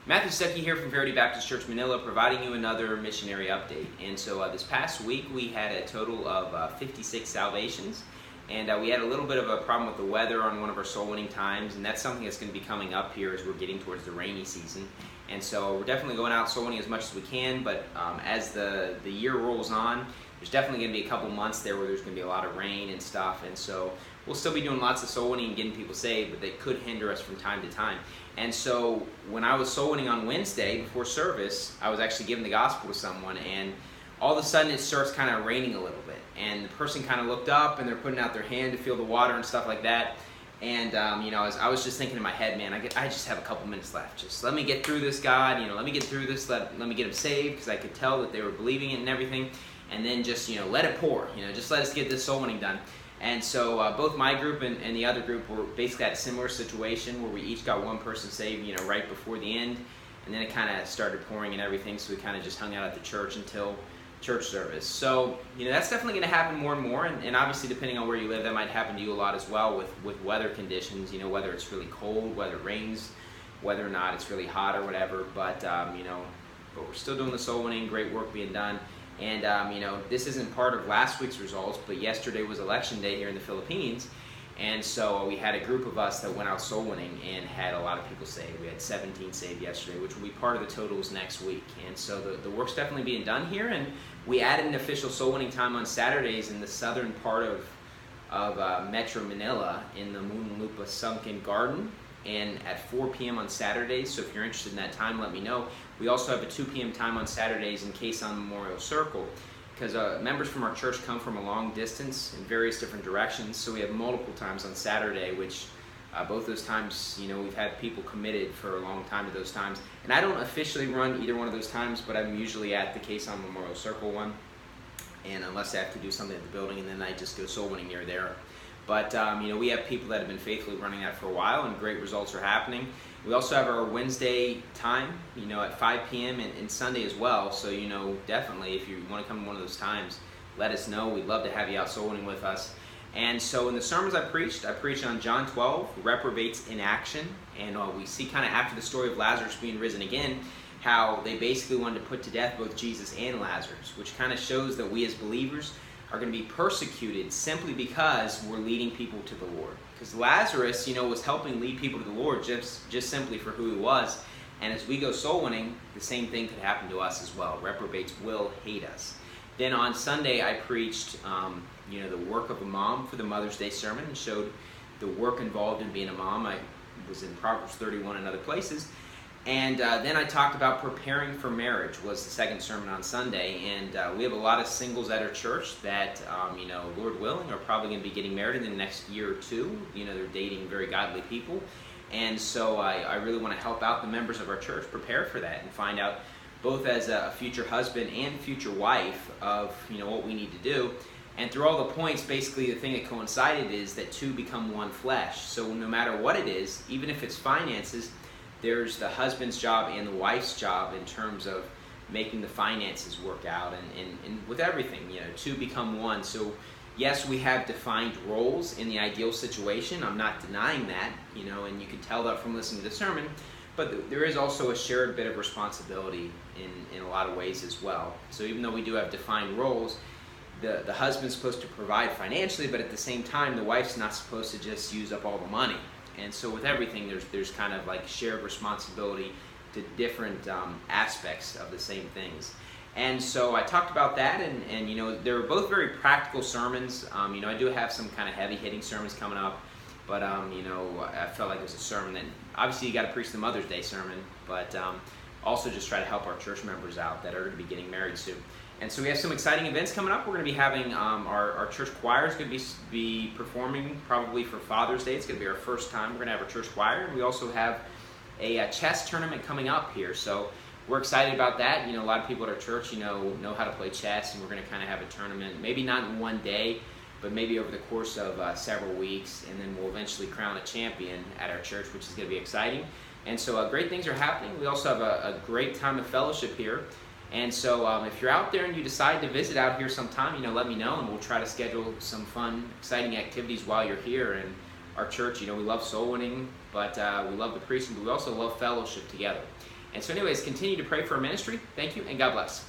Matthew Stuckey here from Verity Baptist Church, Manila, providing you another missionary update. And so this past week we had a total of 56 salvations, and we had a little bit of a problem with the weather on one of our soul winning times, and that's something that's going to be coming up here as we're getting towards the rainy season. And so we're definitely going out soul winning as much as we can, but as the year rolls on, there's definitely going to be a couple months there where there's going to be a lot of rain and stuff, and so we'll still be doing lots of soul winning and getting people saved, but they could hinder us from time to time. And so when I was soul winning on Wednesday before service, I was actually giving the gospel to someone, and all of a sudden it starts kind of raining a little bit, and the person kind of looked up and they're putting out their hand to feel the water and stuff like that. And I was just thinking in my head, man, I just have a couple minutes left. Just let me get through this, God. Let me get through this. Let me get them saved, because I could tell that they were believing it and everything. And then just let it pour. Just let us get this soul winning done. And so both my group and the other group were basically at a similar situation where we each got one person saved, right before the end. And then it kind of started pouring and everything, so we kind of just hung out at the church until church service. So, that's definitely going to happen more and more. And obviously, depending on where you live, that might happen to you a lot as well with weather conditions, whether it's really cold, whether it rains, whether or not it's really hot or whatever. But, but we're still doing the soul winning, great work being done. And, this isn't part of last week's results, but yesterday was election day here in the Philippines. And so we had a group of us that went out soul winning and had a lot of people saved. We had 17 saved yesterday, which will be part of the totals next week. And so the work's definitely being done here. And we added an official soul winning time on Saturdays in the southern part of Metro Manila in the Muntinlupa Sunken Garden, and at 4 p.m. on Saturdays. So if you're interested in that time, let me know. We also have a 2 p.m. time on Saturdays in Quezon Memorial Circle, because members from our church come from a long distance in various different directions. So we have multiple times on Saturday, which both those times, we've had people committed for a long time to those times. And I don't officially run either one of those times, but I'm usually at the Quezon Memorial Circle one. And unless I have to do something at the building, and then I just go soul winning near there. But, we have people that have been faithfully running that for a while, and great results are happening. We also have our Wednesday time, at 5 p.m. and Sunday as well. So, definitely, if you want to come to one of those times, let us know. We'd love to have you out soul winning with us. And so in the sermons I preached on John 12, reprobates in action. And we see kind of after the story of Lazarus being risen again, how they basically wanted to put to death both Jesus and Lazarus, which kind of shows that we as believers are going to be persecuted simply because we're leading people to the Lord. Because Lazarus, was helping lead people to the Lord just simply for who he was. And as we go soul winning, the same thing could happen to us as well. Reprobates will hate us. Then on Sunday, I preached, the work of a mom for the Mother's Day sermon, and showed the work involved in being a mom. I was in Proverbs 31 and other places. And then I talked about preparing for marriage, was the second sermon on Sunday. And we have a lot of singles at our church that, Lord willing, are probably going to be getting married in the next year or two. They're dating very godly people. And so I really want to help out the members of our church prepare for that and find out, both as a future husband and future wife, of, what we need to do. And through all the points, basically the thing that coincided is that two become one flesh. So no matter what it is, even if it's finances, there's the husband's job and the wife's job in terms of making the finances work out, and with everything, two become one. So yes, we have defined roles in the ideal situation. I'm not denying that, and you can tell that from listening to the sermon, but there is also a shared bit of responsibility in a lot of ways as well. So even though we do have defined roles, the husband's supposed to provide financially, but at the same time, the wife's not supposed to just use up all the money. And so with everything, there's kind of like shared responsibility to different aspects of the same things. And so I talked about that, and they were both very practical sermons. I do have some kind of heavy-hitting sermons coming up, but I felt like it was a sermon that, obviously you got to preach the Mother's Day sermon, but also just try to help our church members out that are going to be getting married soon. And so we have some exciting events coming up. We're going to be having our church choir is going to be performing probably for Father's Day. It's going to be our first time. We're going to have our church choir. And we also have a chess tournament coming up here. So we're excited about that. A lot of people at our church, know how to play chess. And we're going to kind of have a tournament, maybe not in one day, but maybe over the course of several weeks. And then we'll eventually crown a champion at our church, which is going to be exciting. And so great things are happening. We also have a great time of fellowship here. And so if you're out there and you decide to visit out here sometime, let me know, and we'll try to schedule some fun, exciting activities while you're here. And our church, we love soul winning, but we love the preaching, but we also love fellowship together. And so anyways, continue to pray for our ministry. Thank you, and God bless.